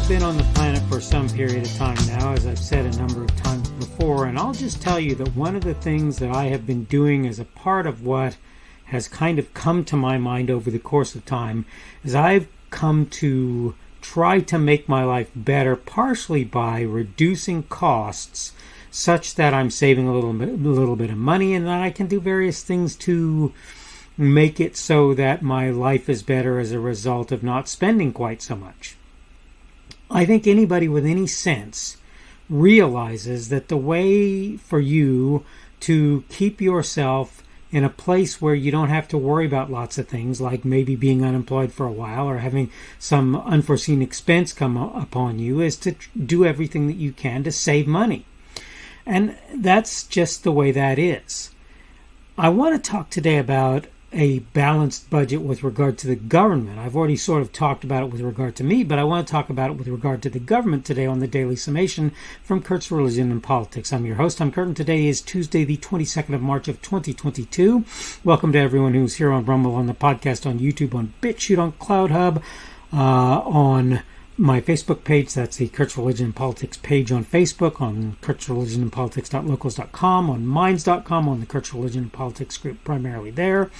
been on the planet for some period of time now, as I've said a number of times before, and I'll just tell you that one of the things that I have been doing as a part of what has kind of come to my mind over the course of time is I've come to try to make my life better, partially by reducing costs such that I'm saving a little bit of money, and that I can do various things to make it so that my life is better as a result of not spending quite so much. I think anybody with any sense realizes that the way for you to keep yourself in a place where you don't have to worry about lots of things, like maybe being unemployed for a while or having some unforeseen expense come upon you, is to do everything that you can to save money. And that's just the way that is. I want to talk today about a balanced budget with regard to the government. I've already sort of talked about it with regard to me, but I want to talk about it with regard to the government today on the Daily Summation from Kurt's Religion and Politics. I'm your host, I'm Kurt, and today is Tuesday, the 22nd of March of 2022. Welcome to everyone who's here on Rumble, on the podcast, on YouTube, on BitChute, on CloudHub, on my Facebook page. That's the Kurt's Religion and Politics page on Facebook, on kurtzreligionandpolitics.locals.com, on minds.com, on the Kurt's Religion and Politics group, primarily there,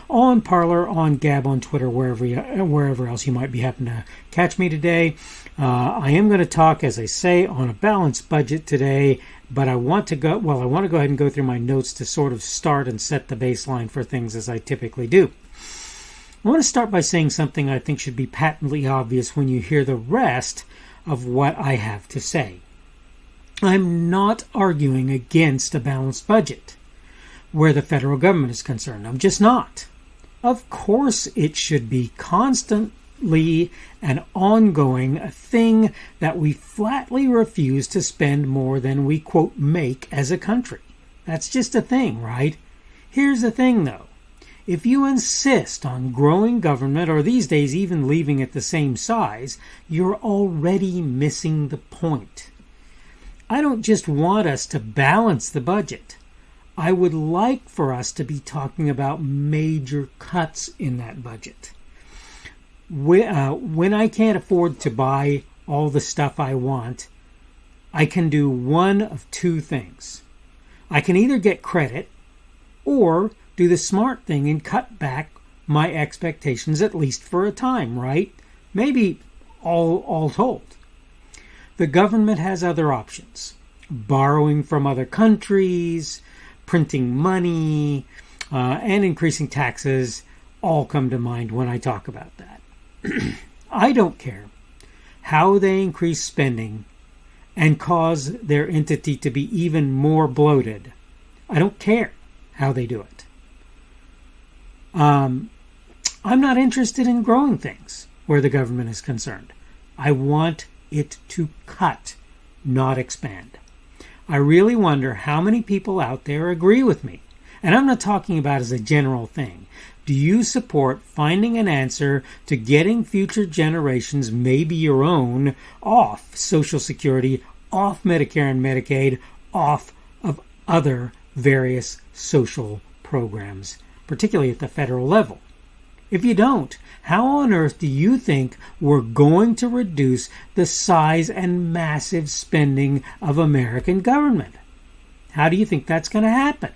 on Parler, on Gab, on Twitter, wherever else you might be happen to catch me today. I am going to talk, as I say, on a balanced budget today, but I want to go ahead and go through my notes to sort of start and set the baseline for things as I typically do. I want to start by saying something I think should be patently obvious when you hear the rest of what I have to say. I'm not arguing against a balanced budget where the federal government is concerned. I'm just not. Of course it should be constantly and ongoing, a thing that we flatly refuse to spend more than we, quote, make as a country. That's just a thing, right? Here's the thing, though. If you insist on growing government, or these days even leaving it the same size, you're already missing the point. I don't just want us to balance the budget. I would like for us to be talking about major cuts in that budget. When I can't afford to buy all the stuff I want, I can do one of two things. I can either get credit or do the smart thing and cut back my expectations, at least for a time, right? Maybe all told. The government has other options. Borrowing from other countries, printing money, and increasing taxes all come to mind when I talk about that. I don't care how they increase spending and cause their entity to be even more bloated. I don't care how they do it. I'm not interested in growing things where the government is concerned. I want it to cut, not expand. I really wonder how many people out there agree with me. And I'm not talking about as a general thing. Do you support finding an answer to getting future generations, maybe your own, off Social Security, off Medicare and Medicaid, off of other various social programs, particularly at the federal level? If you don't, how on earth do you think we're going to reduce the size and massive spending of American government? How do you think that's going to happen?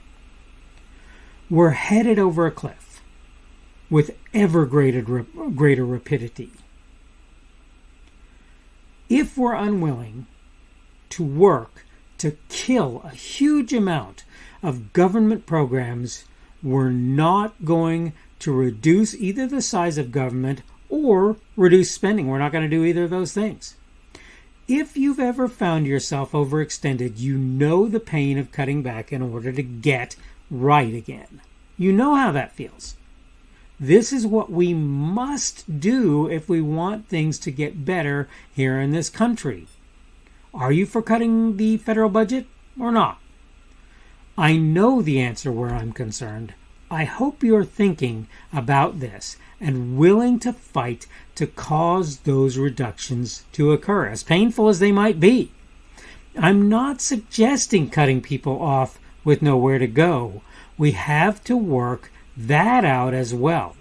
We're headed over a cliff with ever greater rapidity. If we're unwilling to work to kill a huge amount of government programs, we're not going to reduce either the size of government or reduce spending. We're not going to do either of those things. If you've ever found yourself overextended, you know the pain of cutting back in order to get right again. You know how that feels. This is what we must do if we want things to get better here in this country. Are you for cutting the federal budget or not? I know the answer where I'm concerned. I hope you're thinking about this and willing to fight to cause those reductions to occur, as painful as they might be. I'm not suggesting cutting people off with nowhere to go. We have to work that out as well.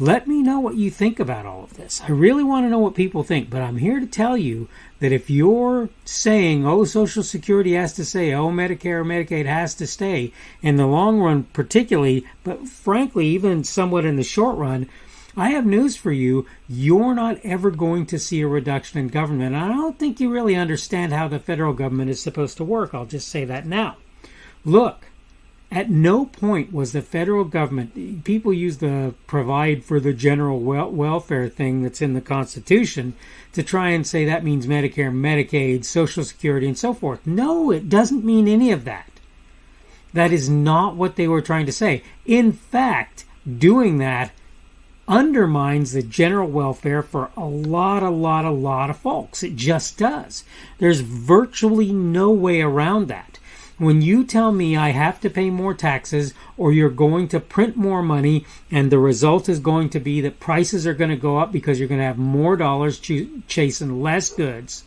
Let me know what you think about all of this. I really want to know what people think, but I'm here to tell you that if you're saying, oh, Social Security has to stay, oh, Medicare or Medicaid has to stay, in the long run particularly, but frankly, even somewhat in the short run, I have news for you. You're not ever going to see a reduction in government. I don't think you really understand how the federal government is supposed to work. I'll just say that now. Look. At no point was the federal government, people use the provide for the general welfare thing that's in the Constitution to try and say that means Medicare, Medicaid, Social Security, and so forth. No, it doesn't mean any of that. That is not what they were trying to say. In fact, doing that undermines the general welfare for a lot of folks. It just does. There's virtually no way around that. When you tell me I have to pay more taxes or you're going to print more money and the result is going to be that prices are going to go up because you're going to have more dollars chasing less goods,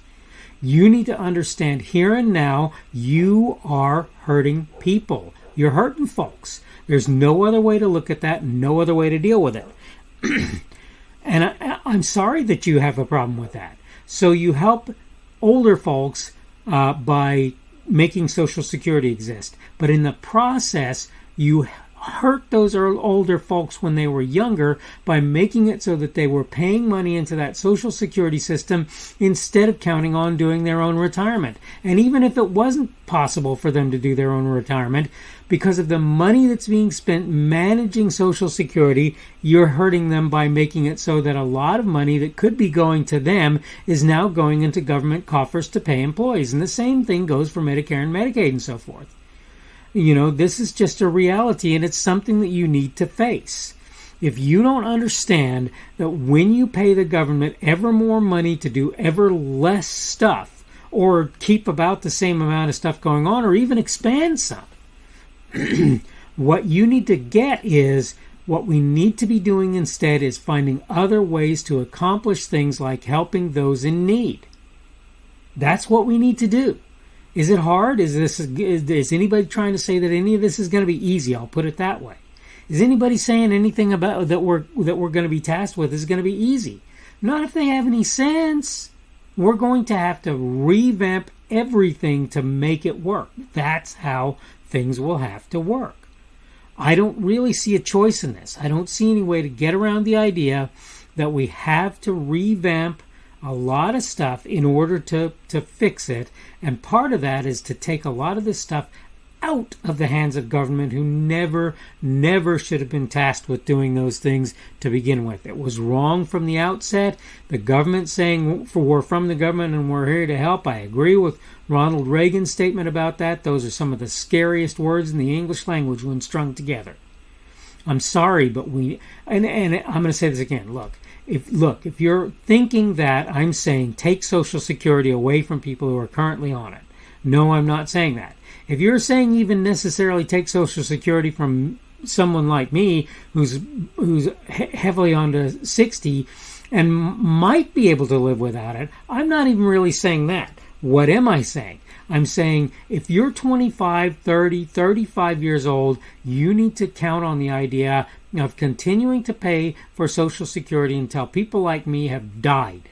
you need to understand here and now you are hurting people. You're hurting folks. There's no other way to look at that, no other way to deal with it. And I'm sorry that you have a problem with that. So you help older folks by making Social Security exist. But in the process, you hurt those older folks when they were younger by making it so that they were paying money into that Social Security system instead of counting on doing their own retirement. And even if it wasn't possible for them to do their own retirement, because of the money that's being spent managing Social Security, you're hurting them by making it so that a lot of money that could be going to them is now going into government coffers to pay employees. And the same thing goes for Medicare and Medicaid and so forth. You know, this is just a reality, and it's something that you need to face. If you don't understand that when you pay the government ever more money to do ever less stuff, or keep about the same amount of stuff going on, or even expand some, what you need to get is what we need to be doing instead is finding other ways to accomplish things like helping those in need. That's what we need to do. Is it hard? Is anybody trying to say that any of this is going to be easy? I'll put it that way. Is anybody saying anything about that we're going to be tasked with is going to be easy? Not if they have any sense. We're going to have to revamp everything to make it work. That's how things will have to work. I don't really see a choice in this. I don't see any way to get around the idea that we have to revamp a lot of stuff in order to fix it. And part of that is to take a lot of this stuff out of the hands of government, who never should have been tasked with doing those things to begin with. It was wrong from the outset. The government saying we're from the government and we're here to help. I agree with Ronald Reagan's statement about that. Those are some of the scariest words in the English language when strung together. I'm sorry, but and I'm going to say this again. If you're thinking that I'm saying take Social Security away from people who are currently on it, no, I'm not saying that. If you're saying even necessarily take Social Security from someone like me who's heavily onto 60 and might be able to live without it, I'm not even really saying that. What am I saying? I'm saying if you're 25, 30, 35 years old, you need to count on the idea of continuing to pay for Social Security until people like me have died.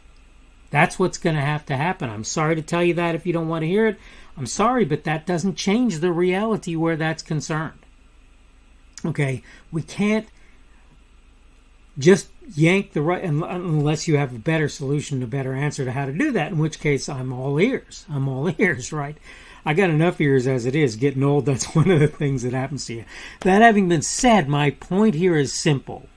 That's what's going to have to happen. I'm sorry to tell you that if you don't want to hear it. I'm sorry, but that doesn't change the reality where that's concerned. Okay, we can't just yank the right, unless you have a better solution, a better answer to how to do that, in which case I'm all ears. I'm all ears, right? I got enough ears as it is. Getting old, that's one of the things that happens to you. That having been said, my point here is simple.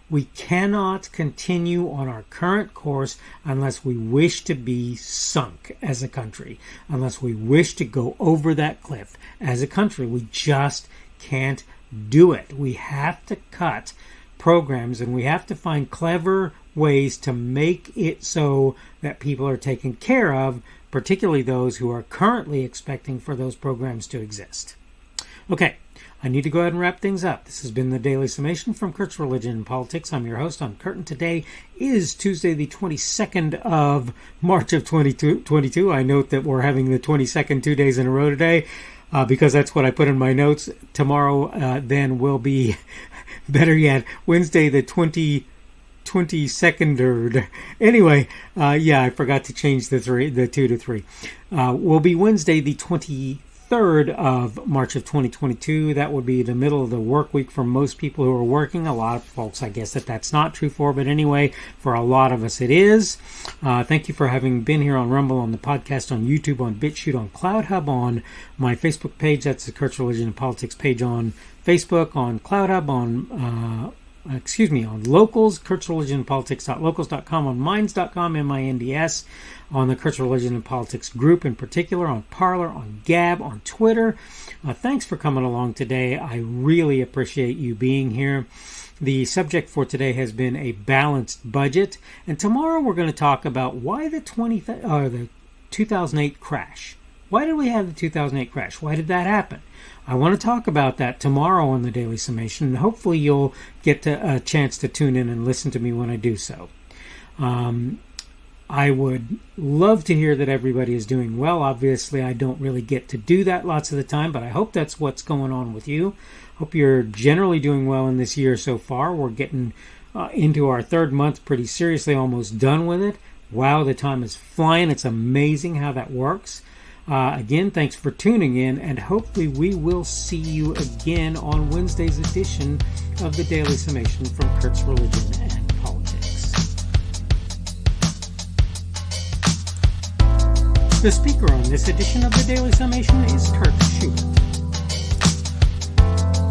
We cannot continue on our current course unless we wish to be sunk as a country, unless we wish to go over that cliff as a country. We just can't do it. We have to cut programs, and we have to find clever ways to make it so that people are taken care of, particularly those who are currently expecting for those programs to exist. Okay, I need to go ahead and wrap things up. This has been the Daily Summation from Kurt's Religion and Politics. I'm your host. I'm Kurt, and today is Tuesday, the 22nd of March of 2022. I note that we're having the 22nd 2 days in a row today because that's what I put in my notes. Tomorrow then will be Better yet, Wednesday the 22nd. Anyway, I forgot to change the 2 to 3. Will be Wednesday the 23rd of March of 2022. That would be the middle of the work week for most people who are working. A lot of folks, I guess that's not true for, but anyway, for a lot of us it is. Thank you for having been here on Rumble, on the podcast, on YouTube, on BitChute, on CloudHub, on my Facebook page. That's the Kurt's Religion and Politics page on Facebook, on CloudHub, on Locals, Kurt's Religion and Politics.locals.com, on Minds.com, MINDS, on the Kurt's Religion and Politics group in particular, on Parler, on Gab, on Twitter. Thanks for coming along today. I really appreciate you being here. The subject for today has been a balanced budget, and tomorrow we're going to talk about why the 2008 crash. Why did we have the 2008 crash? Why did that happen? I want to talk about that tomorrow on the Daily Summation, and hopefully you'll get a chance to tune in and listen to me when I do so. I would love to hear that everybody is doing well. Obviously, I don't really get to do that lots of the time, but I hope that's what's going on with you. Hope you're generally doing well in this year so far. We're getting into our third month pretty seriously, almost done with it. Wow, the time is flying. It's amazing how that works. Again, thanks for tuning in, and hopefully we will see you again on Wednesday's edition of the Daily Summation from Kurt's Religion and Politics. The speaker on this edition of the Daily Summation is Kurt Schubert.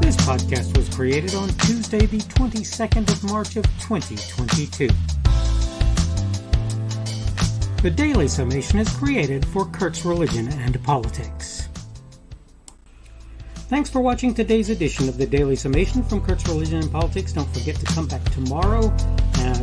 This podcast was created on Tuesday, the 22nd of March of 2022. The Daily Summation is created for Kurt's Religion and Politics. Thanks for watching today's edition of the Daily Summation from Kurt's Religion and Politics. Don't forget to come back tomorrow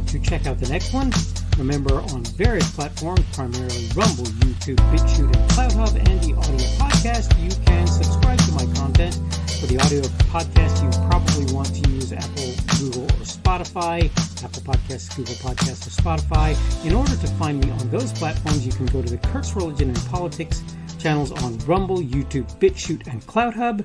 to check out the next one. Remember, on various platforms, primarily Rumble, YouTube, BitChute, and CloudHub, and the audio podcast, you can subscribe to my content. For the audio podcast, you probably want to use Apple, Google, or Spotify. Apple Podcasts, Google Podcasts, or Spotify. In order to find me on those platforms, you can go to the Kurt's Religion and Politics channels on Rumble, YouTube, BitChute, and CloudHub.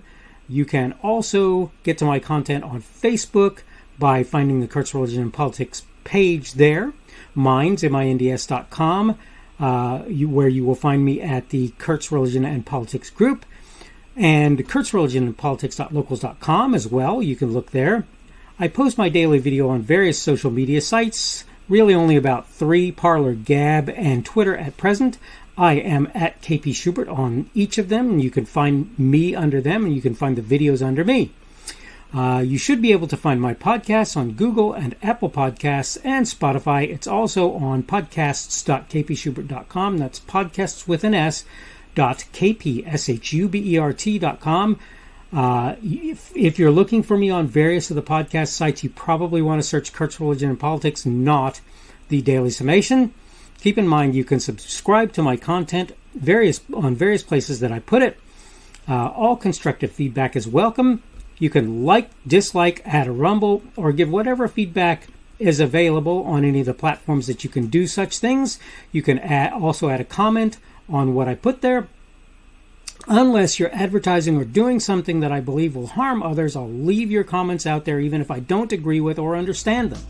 You can also get to my content on Facebook by finding the Kurt's Religion and Politics page there. Minds, MINDS.com, where you will find me at the Kurt's Religion and Politics group. And Kurt's Religion and Politics.locals.com as well. You can look there. I post my daily video on various social media sites, really only about 3, Parler, Gab, and Twitter at present. I am at KP Schubert on each of them, and you can find me under them, and you can find the videos under me. You should be able to find my podcasts on Google and Apple Podcasts and Spotify. It's also on podcasts.kpschubert.com. That's podcasts with an S. .kpschubert.com. If you're looking for me on various of the podcast sites, you probably want to search Kurt's Religion and Politics, not the Daily Summation. Keep in mind you can subscribe to my content on various places that I put it. All constructive feedback is welcome. You can like, dislike, add a rumble, or give whatever feedback is available on any of the platforms that you can do such things. You can also add a comment on what I put there. Unless you're advertising or doing something that I believe will harm others, I'll leave your comments out there even if I don't agree with or understand them.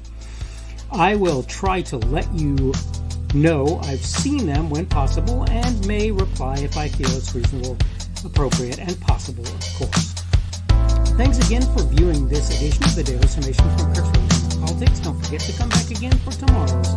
I will try to let you know I've seen them when possible and may reply if I feel it's reasonable, appropriate, and possible, of course. Thanks again for viewing this edition of the Daily Summation from Kurt's Religion and Politics. Don't forget to come back again for tomorrow's